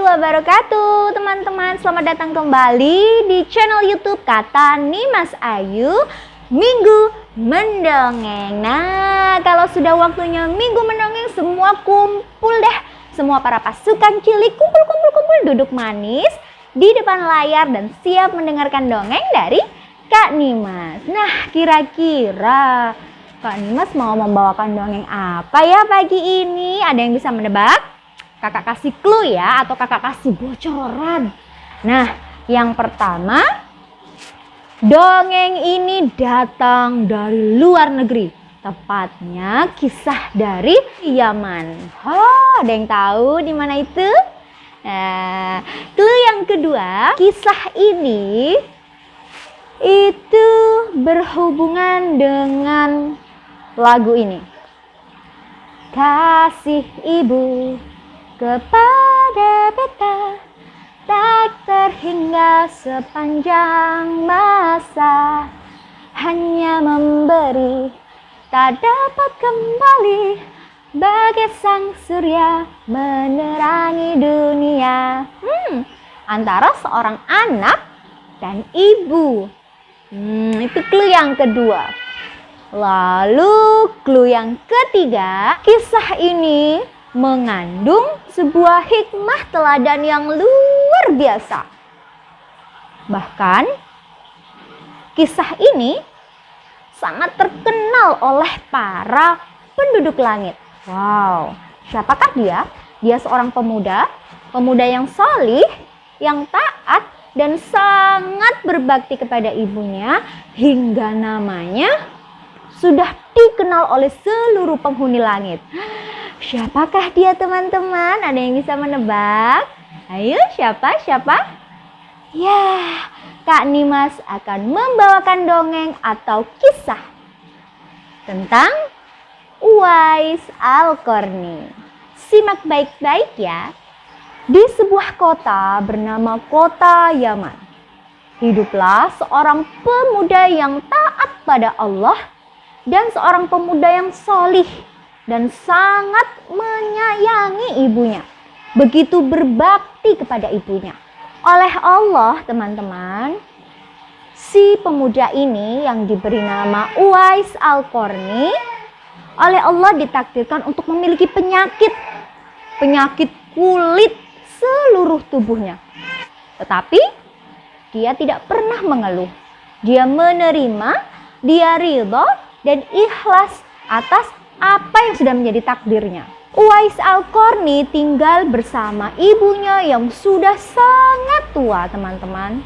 wabarakatuh teman-teman. Selamat datang kembali di channel YouTube Kata Nimas Ayu Minggu Mendongeng. Nah, kalau sudah waktunya Minggu Mendongeng, semua kumpul deh. Semua para pasukan cilik kumpul duduk manis di depan layar dan siap mendengarkan dongeng dari Kak Nimas. Nah, kira-kira Kak Nimas mau membawakan dongeng apa ya pagi ini? Ada yang bisa menebak? Kakak kasih clue ya, atau kakak kasih bocoran. Nah, yang pertama, dongeng ini datang dari luar negeri. Tepatnya kisah dari Yaman. Ada yang tahu di mana itu? Nah, clue yang kedua, kisah ini itu berhubungan dengan lagu ini. Kasih ibu kepada beta tak terhingga sepanjang masa, hanya memberi tak dapat kembali, bagai sang surya menerangi dunia. Antara seorang anak dan ibu. Itu clue yang kedua. Lalu clue yang ketiga, kisah ini mengandung sebuah hikmah teladan yang luar biasa. Bahkan kisah ini sangat terkenal oleh para penduduk langit. Wow, siapakah dia? Dia seorang pemuda yang salih, yang taat dan sangat berbakti kepada ibunya, hingga namanya sudah dikenal oleh seluruh penghuni langit. Siapakah dia teman-teman? Ada yang bisa menebak? Ayo, siapa? Ya, Kak Nimas akan membawakan dongeng atau kisah tentang Uwais Al-Qarni. Simak baik-baik ya. Di sebuah kota bernama Kota Yaman, hiduplah seorang pemuda yang taat pada Allah dan seorang pemuda yang salih dan sangat menyayangi ibunya. Begitu berbakti kepada ibunya. Oleh Allah, teman-teman, si pemuda ini yang diberi nama Uwais Al-Qarni, oleh Allah ditakdirkan untuk memiliki penyakit kulit seluruh tubuhnya. Tetapi dia tidak pernah mengeluh. Dia menerima, dia ridha dan ikhlas atas apa yang sudah menjadi takdirnya. Uwais Al-Qarni tinggal bersama ibunya yang sudah sangat tua, teman-teman.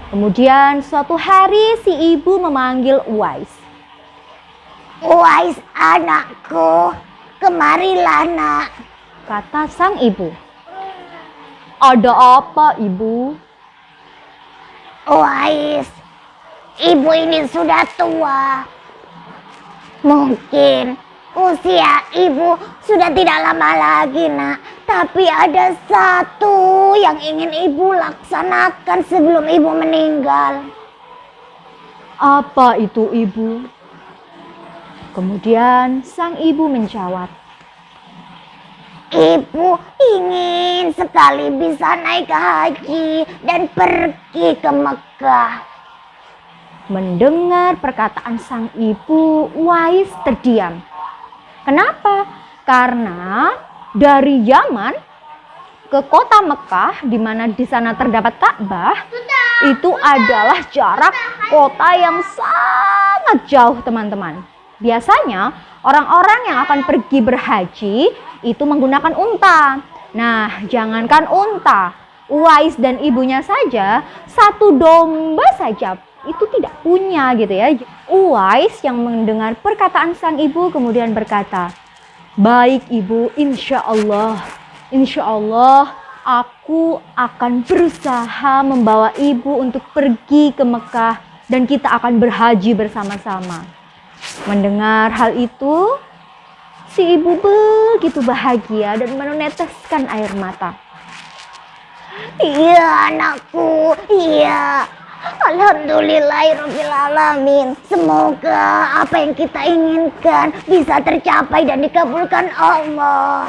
Kemudian suatu hari si ibu memanggil Uwais. Uwais anakku, kemarilah nak, kata sang ibu. Ada apa ibu? Uwais, ibu ini sudah tua. Mungkin usia ibu sudah tidak lama lagi nak, tapi ada satu yang ingin ibu laksanakan sebelum ibu meninggal. Apa itu ibu? Kemudian sang ibu menjawab, ibu ingin sekali bisa naik haji dan pergi ke Mekah. Mendengar perkataan sang ibu, Uwais terdiam. Kenapa? Karena dari Yaman ke kota Mekah, di mana di sana terdapat Ka'bah, itu adalah jarak kota yang sangat jauh, teman-teman. Biasanya orang-orang yang akan pergi berhaji itu menggunakan unta. Nah, jangankan unta, Uwais dan ibunya saja, satu domba saja itu tidak punya gitu ya. Uwais yang mendengar perkataan sang ibu kemudian berkata, baik ibu, insya Allah aku akan berusaha membawa ibu untuk pergi ke Mekah dan kita akan berhaji bersama-sama. Mendengar hal itu, si ibu begitu bahagia dan meneteskan air mata. Iya anakku, iya. Alhamdulillahirrahmanirrahim. Semoga apa yang kita inginkan bisa tercapai dan dikabulkan Allah.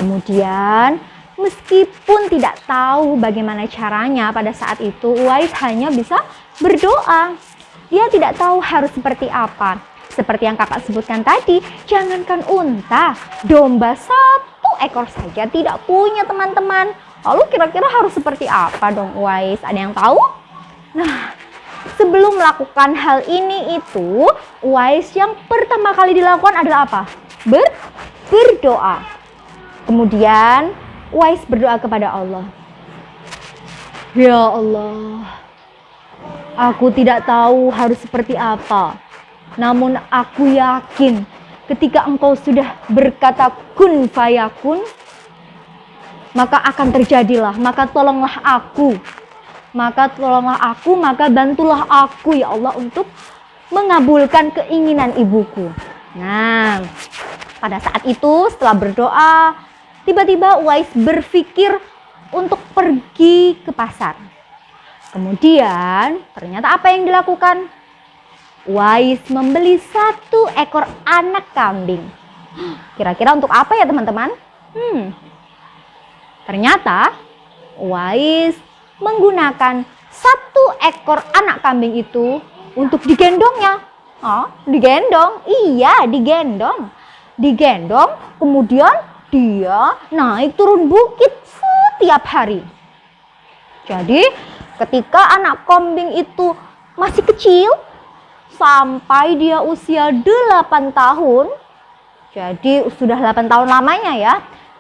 Kemudian Meskipun tidak tahu bagaimana caranya, pada saat itu Uwais hanya bisa berdoa. Dia tidak tahu harus seperti apa. Seperti yang kakak sebutkan tadi, jangankan unta, domba 1 ekor saja tidak punya teman-teman. Lalu kira-kira harus seperti apa dong Uwais? Ada yang tahu? Nah, sebelum melakukan hal ini itu, Uwais yang pertama kali dilakukan adalah apa? Berdoa. Kemudian Uwais berdoa kepada Allah. Ya Allah, aku tidak tahu harus seperti apa. Namun aku yakin ketika Engkau sudah berkata kun fayakun, maka akan terjadilah. Maka tolonglah aku, maka bantulah aku ya Allah untuk mengabulkan keinginan ibuku. Nah, pada saat itu setelah berdoa, tiba-tiba Uwais berpikir untuk pergi ke pasar. Kemudian ternyata apa yang dilakukan? Uwais membeli 1 ekor anak kambing. Kira-kira untuk apa ya teman-teman? Ternyata Uwais menggunakan 1 ekor anak kambing itu untuk digendongnya. Digendong? Iya, digendong, kemudian dia naik turun bukit setiap hari. Jadi ketika anak kambing itu masih kecil, sampai dia usia 8 tahun, jadi sudah 8 tahun lamanya ya,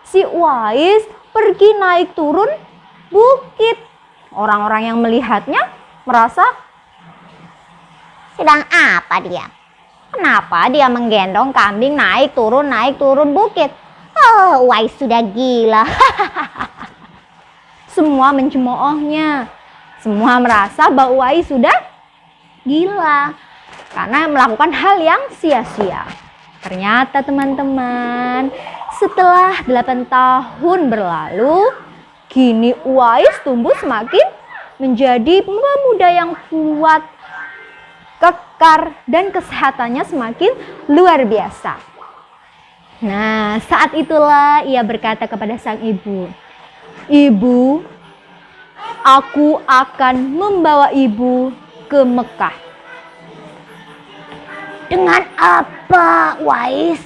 si Uwais pergi naik turun bukit. Orang-orang yang melihatnya merasa, Sedang apa dia? Kenapa dia menggendong kambing naik turun bukit? Oh, Uwais sudah gila. semua mencemoohnya. Semua merasa bahwa Uwais sudah gila karena melakukan hal yang sia-sia. Ternyata teman-teman, setelah 8 tahun berlalu, kini Uwais tumbuh semakin menjadi pemuda yang kuat, kekar, dan kesehatannya semakin luar biasa. Nah, saat itulah ia berkata kepada sang ibu, "Ibu, aku akan membawa ibu ke Mekah." Dengan apa, Uwais?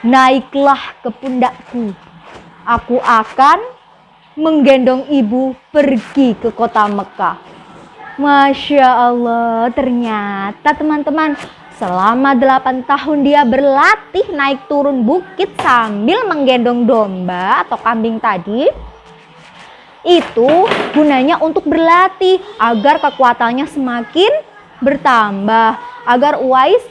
"Naiklah ke pundakku. Aku akan menggendong ibu pergi ke kota Mekah." Masya Allah, ternyata teman-teman, selama 8 tahun dia berlatih naik turun bukit sambil menggendong domba atau kambing tadi. Itu gunanya untuk berlatih agar kekuatannya semakin bertambah, agar Uwais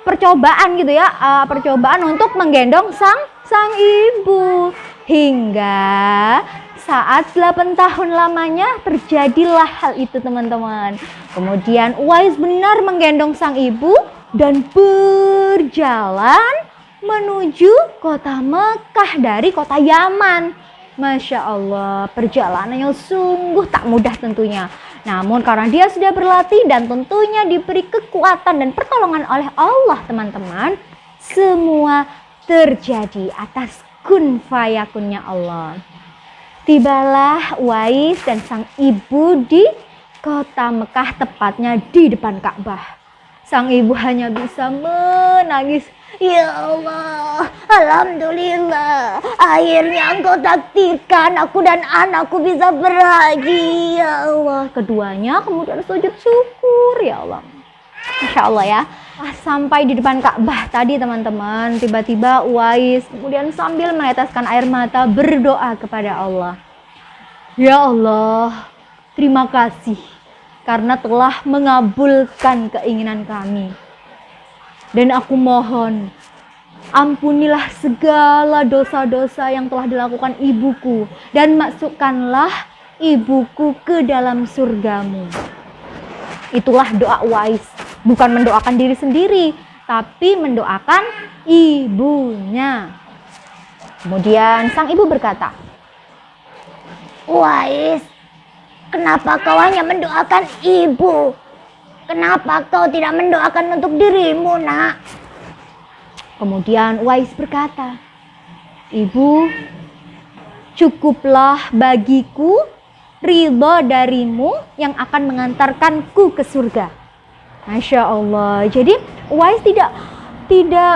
percobaan gitu ya, percobaan untuk menggendong sang ibu, hingga saat 8 tahun lamanya terjadilah hal itu teman-teman. Kemudian Uwais benar menggendong sang ibu dan berjalan menuju kota Mekah dari kota Yaman. Masya Allah, perjalanannya sungguh tak mudah tentunya. Namun karena dia sudah berlatih dan tentunya diberi kekuatan dan pertolongan oleh Allah teman-teman, semua terjadi atas kun fayakunnya Allah. Tibalah Uwais dan sang ibu di kota Mekah, tepatnya di depan Ka'bah. Sang ibu hanya bisa menangis. Ya Allah, Alhamdulillah, akhirnya Engkau takdirkan aku dan anakku bisa berhaji, ya Allah. Keduanya kemudian sujud syukur, ya Allah. Masya Allah ya. Sampai di depan Ka'bah tadi teman-teman, tiba-tiba Uwais kemudian sambil meneteskan air mata berdoa kepada Allah. Ya Allah, terima kasih karena telah mengabulkan keinginan kami. Dan aku mohon, ampunilah segala dosa-dosa yang telah dilakukan ibuku dan masukkanlah ibuku ke dalam surgamu. Itulah doa Uwais. Bukan mendoakan diri sendiri, tapi mendoakan ibunya. Kemudian sang ibu berkata, Uwais, kenapa kau hanya mendoakan ibu? Kenapa kau tidak mendoakan untuk dirimu, nak? Kemudian Uwais berkata, Ibu, cukuplah bagiku ridho darimu yang akan mengantarkanku ke surga. Masya Allah. Jadi Uwais tidak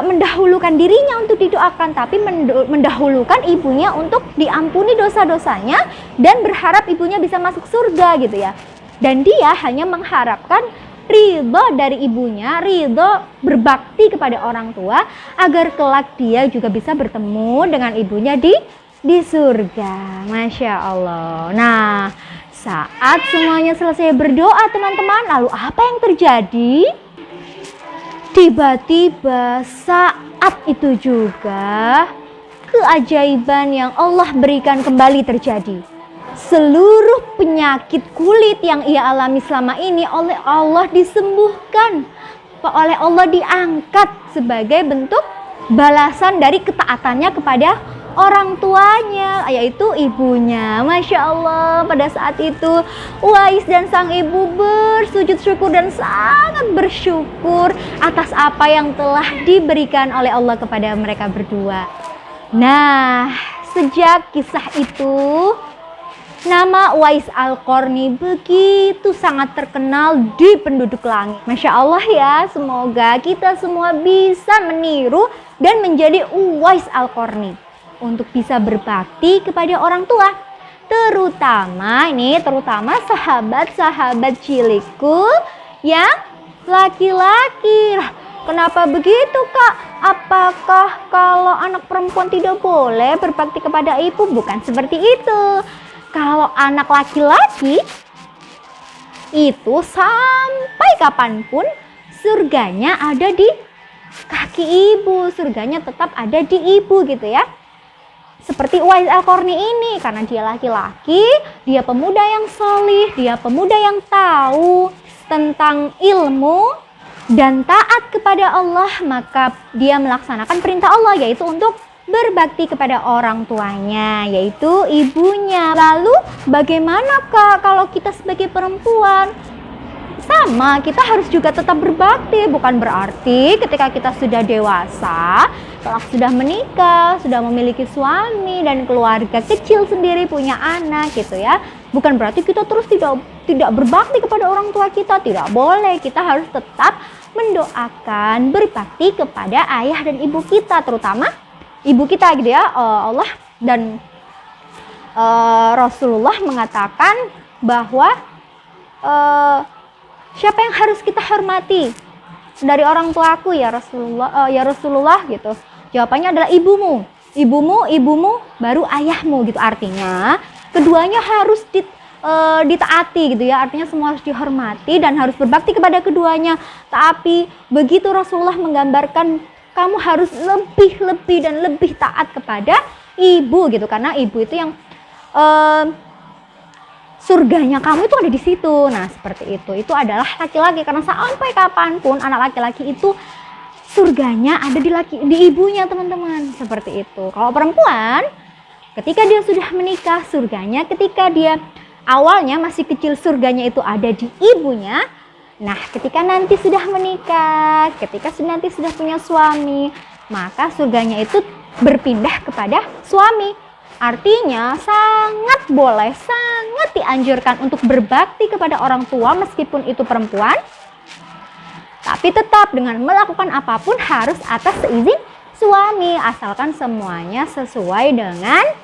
mendahulukan dirinya untuk didoakan, tapi mendahulukan ibunya untuk diampuni dosa-dosanya dan berharap ibunya bisa masuk surga gitu ya. Dan dia hanya mengharapkan ridho dari ibunya, ridho berbakti kepada orang tua agar kelak dia juga bisa bertemu dengan ibunya di surga. Masya Allah. Nah, saat semuanya selesai berdoa teman-teman, lalu apa yang terjadi? Tiba-tiba saat itu juga keajaiban yang Allah berikan kembali terjadi. Seluruh penyakit kulit yang ia alami selama ini oleh Allah disembuhkan, oleh Allah diangkat sebagai bentuk balasan dari ketaatannya kepada orang tuanya, yaitu ibunya. Masya Allah, pada saat itu Uwais dan sang ibu bersujud syukur dan sangat bersyukur atas apa yang telah diberikan oleh Allah kepada mereka berdua. Nah, sejak kisah itu, nama Uwais Al-Qarni begitu sangat terkenal di penduduk langit. Masya Allah ya, semoga kita semua bisa meniru dan menjadi Uwais Al-Qarni untuk bisa berbakti kepada orang tua. Terutama sahabat-sahabat cilikku yang laki-laki. Kenapa begitu, Kak? Apakah kalau anak perempuan tidak boleh berbakti kepada ibu? Bukan seperti itu. Kalau anak laki-laki itu sampai kapanpun surganya ada di kaki ibu, surganya tetap ada di ibu gitu ya. Seperti Uwais Al-Qarni ini, karena dia laki-laki, dia pemuda yang salih, dia pemuda yang tahu tentang ilmu dan taat kepada Allah, maka dia melaksanakan perintah Allah, yaitu untuk berbakti kepada orang tuanya, yaitu ibunya. Lalu bagaimana, Kak, kalau kita sebagai perempuan? Sama, kita harus juga tetap berbakti. Bukan berarti ketika kita sudah dewasa, telah sudah menikah, sudah memiliki suami dan keluarga kecil sendiri, punya anak gitu ya. Bukan berarti kita terus tidak berbakti kepada orang tua kita. Tidak boleh, kita harus tetap mendoakan, berbakti kepada ayah dan ibu kita, terutama ibu kita gitu ya. Allah dan Rasulullah mengatakan bahwa siapa yang harus kita hormati dari orang tuaku ya Rasulullah gitu. Jawabannya adalah ibumu, baru ayahmu gitu. Artinya keduanya harus ditaati gitu ya. Artinya semua harus dihormati dan harus berbakti kepada keduanya. Tapi begitu Rasulullah menggambarkan kamu harus lebih dan lebih taat kepada ibu gitu, karena ibu itu yang surganya kamu itu ada di situ. Nah, seperti itu. Itu adalah laki-laki, karena sampai kapanpun anak laki-laki itu surganya ada di ibunya, teman-teman. Seperti itu. Kalau perempuan, ketika dia sudah menikah, surganya ketika dia awalnya masih kecil, surganya itu ada di ibunya. Nah, ketika nanti sudah menikah, ketika nanti sudah punya suami, maka surganya itu berpindah kepada suami. Artinya sangat boleh, sangat dianjurkan untuk berbakti kepada orang tua meskipun itu perempuan. Tapi tetap dengan melakukan apapun harus atas seizin suami, asalkan semuanya sesuai dengan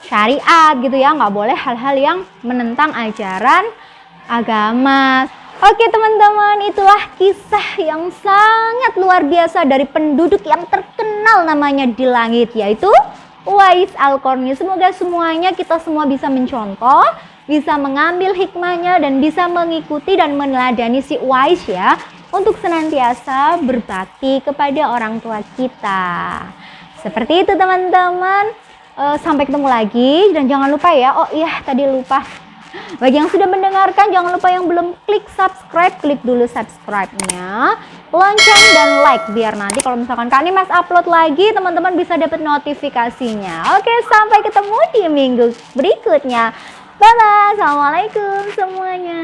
syariat gitu ya. Nggak boleh hal-hal yang menentang ajaran agama. Oke teman-teman, itulah kisah yang sangat luar biasa dari penduduk yang terkenal namanya di langit, yaitu Uwais Al-Qarni. Semoga semuanya kita semua bisa mencontoh, bisa mengambil hikmahnya dan bisa mengikuti dan meneladani si Uwais ya, untuk senantiasa berbakti kepada orang tua kita. Seperti itu teman-teman. Sampai ketemu lagi dan jangan lupa ya. Oh iya, tadi lupa. Bagi yang sudah mendengarkan, jangan lupa yang belum klik subscribe, klik dulu subscribe-nya, lonceng dan like, biar nanti kalau misalkan Kak Nimas upload lagi, teman-teman bisa dapat notifikasinya. Oke, sampai ketemu di minggu berikutnya. Bye-bye, assalamualaikum semuanya.